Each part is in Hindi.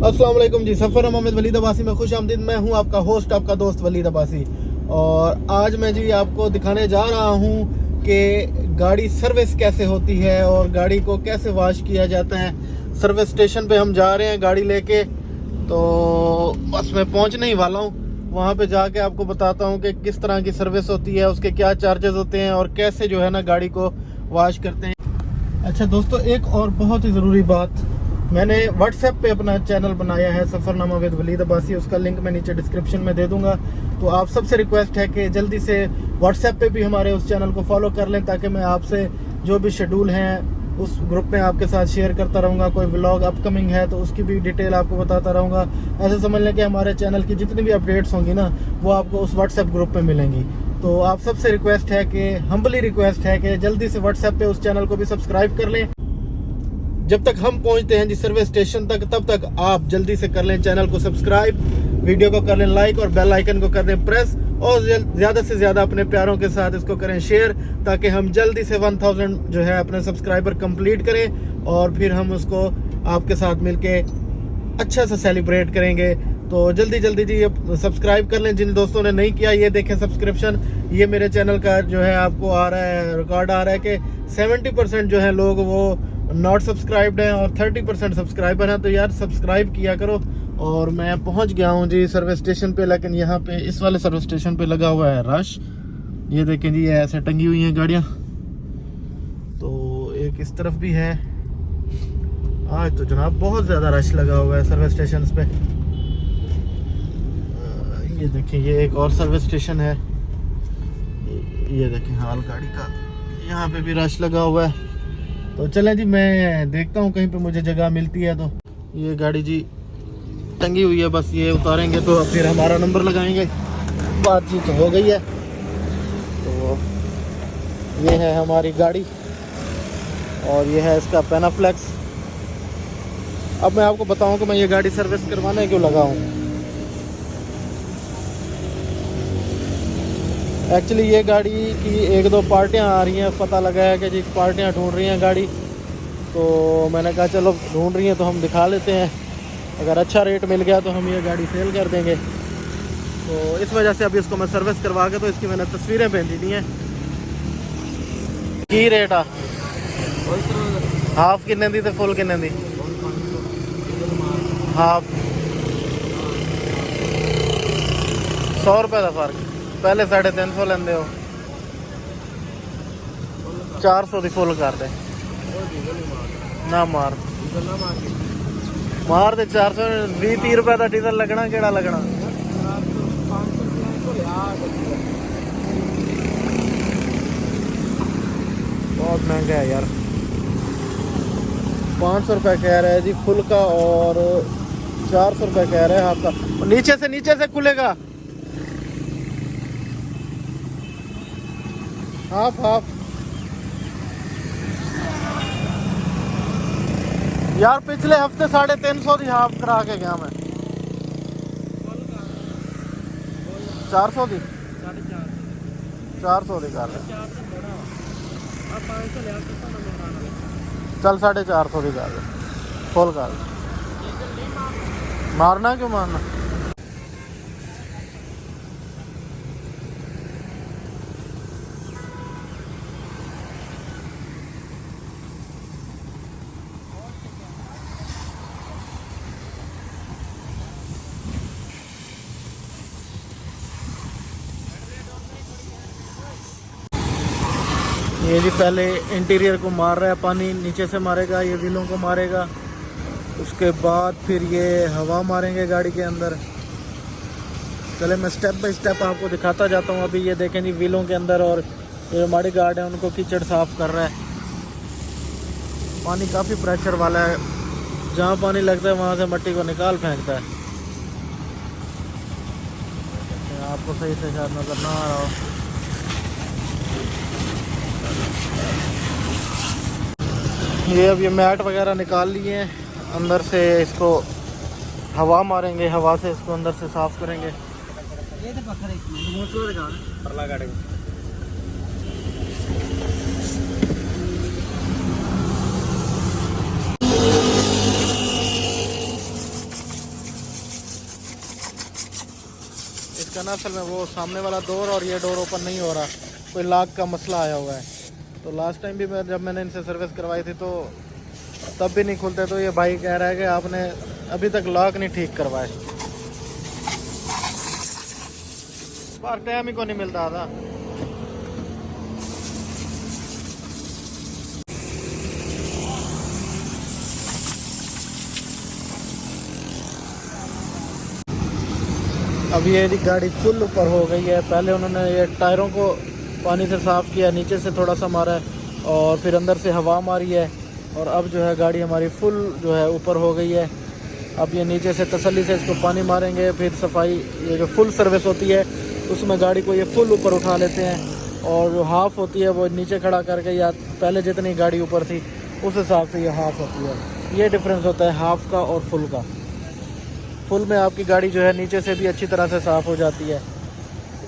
अस्सलाम वालेकुम जी। सफ़र मोहम्मद वलीद अब्बासी में खुश आमदीद। मैं हूं आपका होस्ट, आपका दोस्त वलीद अब्बासी। और आज मैं जी आपको दिखाने जा रहा हूं कि गाड़ी सर्विस कैसे होती है और गाड़ी को कैसे वॉश किया जाता है। सर्विस स्टेशन पे हम जा रहे हैं गाड़ी लेके, तो बस मैं पहुंचने ही वाला हूं। वहां पे जाके आपको बताता हूं कि किस तरह की सर्विस होती है, उसके क्या चार्जेस होते हैं और कैसे जो है ना गाड़ी को वॉश करते हैं। अच्छा दोस्तों, एक और बहुत ही ज़रूरी बात, मैंने व्हाट्सएप पे अपना चैनल बनाया है सफ़रनामा विद वलीद अब्बासी। उसका लिंक मैं नीचे डिस्क्रिप्शन में दे दूंगा। तो आप सबसे रिक्वेस्ट है कि जल्दी से व्हाट्सएप पे भी हमारे उस चैनल को फॉलो कर लें, ताकि मैं आपसे जो भी शेड्यूल हैं उस ग्रुप में आपके साथ शेयर करता रहूँगा। कोई व्लॉग अपकमिंग है तो उसकी भी डिटेल आपको बताता रहूँगा। ऐसे समझ लें कि हमारे चैनल की जितनी भी अपडेट्स होंगी ना, वो आपको उस व्हाट्सएप ग्रुप में मिलेंगी। तो आप सबसे रिक्वेस्ट है कि हम्बली रिक्वेस्ट है कि जल्दी से व्हाट्सएप पे उस चैनल को भी सब्सक्राइब कर लें। जब तक हम पहुंचते हैं जी सर्विस स्टेशन तक, तब तक आप जल्दी से कर लें चैनल को सब्सक्राइब, वीडियो को कर लें लाइक और बेल आइकन को कर दें प्रेस, और ज़्यादा से ज़्यादा अपने प्यारों के साथ इसको करें शेयर, ताकि हम जल्दी से 1000 जो है अपने सब्सक्राइबर कंप्लीट करें और फिर हम उसको आपके साथ मिलके अच्छा सा सेलिब्रेट करेंगे। तो जल्दी जल्दी जी सब्सक्राइब कर लें जिन दोस्तों ने नहीं किया। ये देखें सब्सक्रिप्शन, ये मेरे चैनल का जो है आपको आ रहा है, रिकॉर्ड आ रहा है कि 70% जो है लोग वो नॉट सब्सक्राइब्ड हैं और 30% सब्सक्राइबर हैं। तो यार सब्सक्राइब किया करो। और मैं पहुंच गया हूं जी सर्विस स्टेशन पे, लेकिन यहाँ पे इस वाले सर्विस स्टेशन पे लगा हुआ है रश। ये देखें जी, ये ऐसे टंगी हुई हैं गाड़ियाँ। तो एक इस तरफ भी है। आज तो जनाब बहुत ज़्यादा रश लगा हुआ है सर्विस स्टेशन पे। ये देखें, ये एक और सर्विस स्टेशन है। ये देखें हाल गाड़ी का, यहाँ पे भी रश लगा हुआ है। तो चलें जी, मैं देखता हूँ कहीं पे मुझे जगह मिलती है। तो ये गाड़ी जी टंगी हुई है, बस ये उतारेंगे तो फिर हमारा नंबर लगाएंगे। बातचीत हो गई है। तो ये है हमारी गाड़ी और ये है इसका पेनाफ्लेक्स। अब मैं आपको बताऊं कि मैं ये गाड़ी सर्विस करवाने क्यों लगा हूँ। एक्चुअली ये गाड़ी की एक दो पार्टियाँ आ रही हैं, पता लगा है कि जी पार्टियाँ ढूंढ रही हैं गाड़ी। तो मैंने कहा चलो ढूंढ रही हैं तो हम दिखा लेते हैं, अगर अच्छा रेट मिल गया तो हम ये गाड़ी सेल कर देंगे। तो इस वजह से अभी इसको मैं सर्विस करवा के तो इसकी मैंने तस्वीरें भेज दी हैं। की रेट आ हाफ किन्ने दी ते फुल किन्ने दी? हाफ 100 रुपये का फर्क। पहले 350 लेंदे हो, 400 की फुल कर दे ना। मार मार दे 420-30 रुपए का डीजल लगना। केड़ा लगना? बहुत महंगा है यार। 500 रुपये कह रहा है जी फुल का और 400 रुपये कह रहा है हाफ का। नीचे से खुलेगा हाफ हाफ। यार पिछले हफ्ते 350 की हाफ करा के गया मैं। 400 की 400 की कर चल 450 की कर फुल कर। मारना क्यों मारना? ये जी पहले इंटीरियर को मार रहा है पानी, नीचे से मारेगा, ये व्हीलों को मारेगा, उसके बाद फिर ये हवा मारेंगे गाड़ी के अंदर। चले मैं स्टेप बाय स्टेप आपको दिखाता जाता हूँ। अभी ये देखें जी व्हीलों के अंदर, और ये हमारी गार्ड है उनको कीचड़ साफ कर रहा है। पानी काफ़ी प्रेशर वाला है, जहाँ पानी लगता है वहाँ से मिट्टी को निकाल फेंकता है। आपको सही से शायद नज़र ना आ रहा हो। ये अब ये मैट वगैरह निकाल लिए हैं, अंदर से इसको हवा मारेंगे, हवा से इसको अंदर से साफ करेंगे। इसका ना असल में वो सामने वाला डोर और ये डोर ओपन नहीं हो रहा, कोई लॉक का मसला आया हुआ है। तो लास्ट टाइम भी जब मैंने इनसे सर्विस करवाई थी तो तब भी नहीं खुलते, तो ये भाई कह रहा है कि आपने अभी तक लॉक नहीं ठीक करवाए। बार टाइम ही को नहीं मिलता था। अब ये गाड़ी फुल ऊपर हो गई है। पहले उन्होंने ये टायरों को पानी से साफ़ किया, नीचे से थोड़ा सा मारा है और फिर अंदर से हवा मारी है, और अब जो है गाड़ी हमारी फुल जो है ऊपर हो गई है। अब ये नीचे से तसल्ली से इसको पानी मारेंगे, फिर सफाई, ये जो फुल सर्विस होती है उसमें गाड़ी को ये फुल ऊपर उठा लेते हैं, और जो हाफ़ होती है वो नीचे खड़ा करके, या पहले जितनी गाड़ी ऊपर थी उस हिसाब से ये हाफ़ होती है। ये डिफरेंस होता है हाफ़ का और फुल का। फुल में आपकी गाड़ी जो है नीचे से भी अच्छी तरह से साफ़ हो जाती है।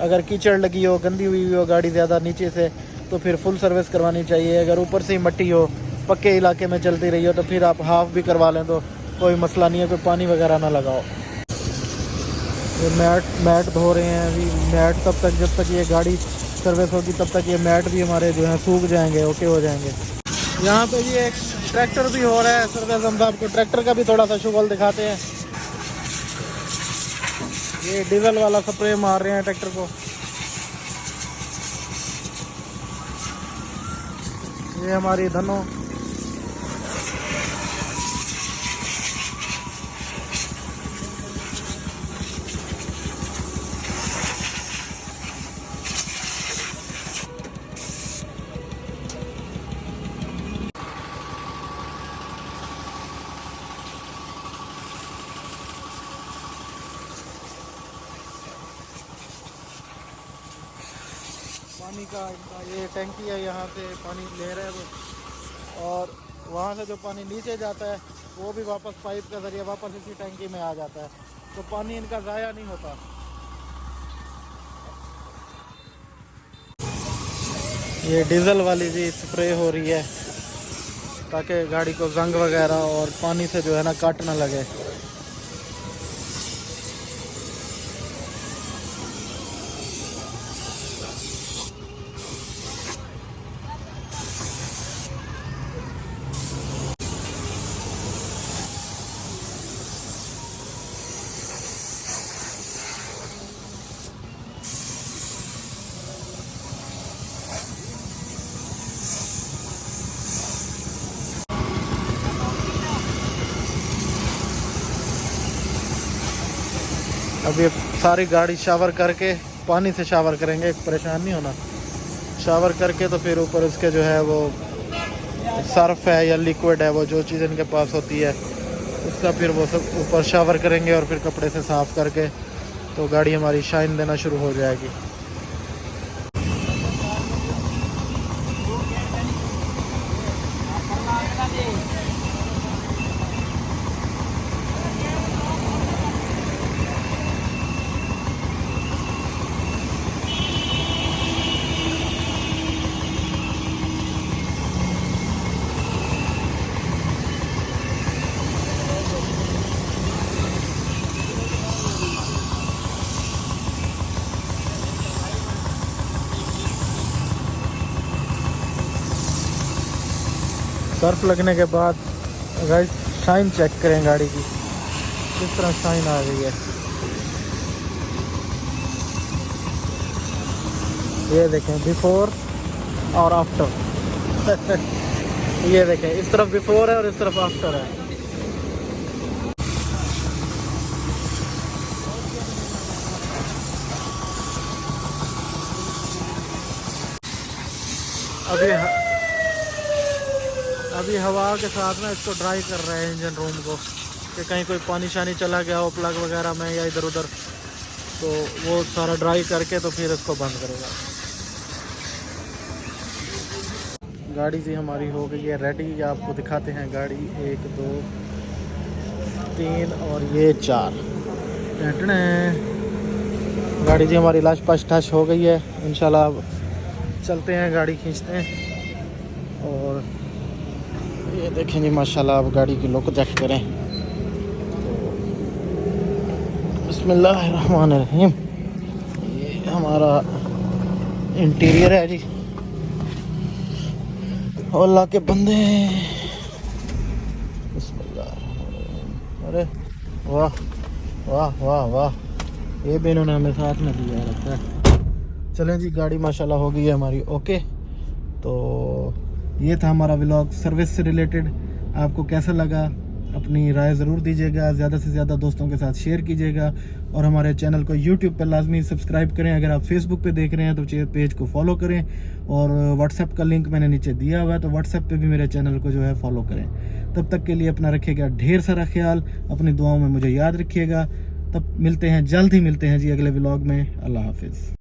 अगर कीचड़ लगी हो, गंदी हुई हो गाड़ी ज़्यादा नीचे से, तो फिर फुल सर्विस करवानी चाहिए। अगर ऊपर से ही मट्टी हो, पक्के इलाके में चलती रही हो, तो फिर आप हाफ़ भी करवा लें तो कोई मसला नहीं है, कोई पानी वगैरह ना लगाओ। ये मैट धो रहे हैं अभी। मैट तब तक, जब तक ये गाड़ी सर्विस होगी तब तक ये मैट भी हमारे जो हैं सूख जाएंगे, ओके हो जाएंगे। यहाँ पे भी एक ट्रैक्टर भी हो रहा है सर्विस। हम आपको ट्रैक्टर का भी थोड़ा सा शुगल दिखाते हैं। ये डीजल वाला स्प्रे मार रहे हैं ट्रैक्टर को। ये हमारी धनो, पानी का ये टैंकी है, यहाँ से पानी ले रहे हैं वो, और वहाँ से जो पानी नीचे जाता है वो भी वापस पाइप के ज़रिए वापस इसी टैंकी में आ जाता है, तो पानी इनका ज़ाया नहीं होता। ये डीजल वाली जी स्प्रे हो रही है ताकि गाड़ी को जंग वगैरह और पानी से जो है ना काट ना लगे। अब ये सारी गाड़ी शावर करके, पानी से शावर करेंगे, परेशान नहीं होना। शावर करके तो फिर ऊपर उसके जो है वो सर्फ है या लिक्विड है, वो जो चीज़ इनके पास होती है उसका फिर वो सब ऊपर शावर करेंगे, और फिर कपड़े से साफ़ करके तो गाड़ी हमारी शाइन देना शुरू हो जाएगी। सर्फ लगने के बाद गाइस शाइन चेक करें गाड़ी की, किस तरह शाइन आ गई है। ये देखें बिफोर और आफ्टर। ये देखें, इस तरफ बिफोर है और इस तरफ आफ्टर है। अभी हवा के साथ में इसको ड्राई कर रहे हैं इंजन रूम को, कि कहीं कोई पानी शानी चला गया हो प्लग वगैरह में या इधर उधर, तो वो सारा ड्राई करके तो फिर इसको बंद करेगा। गाड़ी जी हमारी हो गई है रेडी। आपको दिखाते हैं गाड़ी, 1 2 3 और ये 4। गाड़ी जी हमारी लाश पाश ठश हो गई है। इंशाल्लाह अब चलते हैं, गाड़ी खींचते हैं। और ये देखें जी माशाल्लाह, अब गाड़ी की लुक चेक करें। तो बिस्मिल्लाहिर्रहमानिर्रहीम। हमारा इंटीरियर है जी। अल्लाह के बंदे, बिस्मिल्लाह। अरे वाह वाह वाह वाह, ये भी इन्होंने हमें साथ में दिया रखा है। चलें जी, गाड़ी माशाल्लाह हो गई है हमारी ओके। तो ये था हमारा व्लॉग सर्विस से रिलेटेड। आपको कैसा लगा अपनी राय ज़रूर दीजिएगा, ज़्यादा से ज़्यादा दोस्तों के साथ शेयर कीजिएगा और हमारे चैनल को यूट्यूब पर लाजमी सब्सक्राइब करें। अगर आप फेसबुक पे देख रहे हैं तो पेज को फॉलो करें और व्हाट्सएप का लिंक मैंने नीचे दिया हुआ है, तो व्हाट्सएप पे भी मेरे चैनल को जो है फॉलो करें। तब तक के लिए अपना रखिएगा ढेर सारा ख्याल, अपनी दुआओं में मुझे याद रखिएगा। तब मिलते हैं, जल्द ही मिलते हैं जी अगले व्लॉग में। अल्लाह हाफिज़।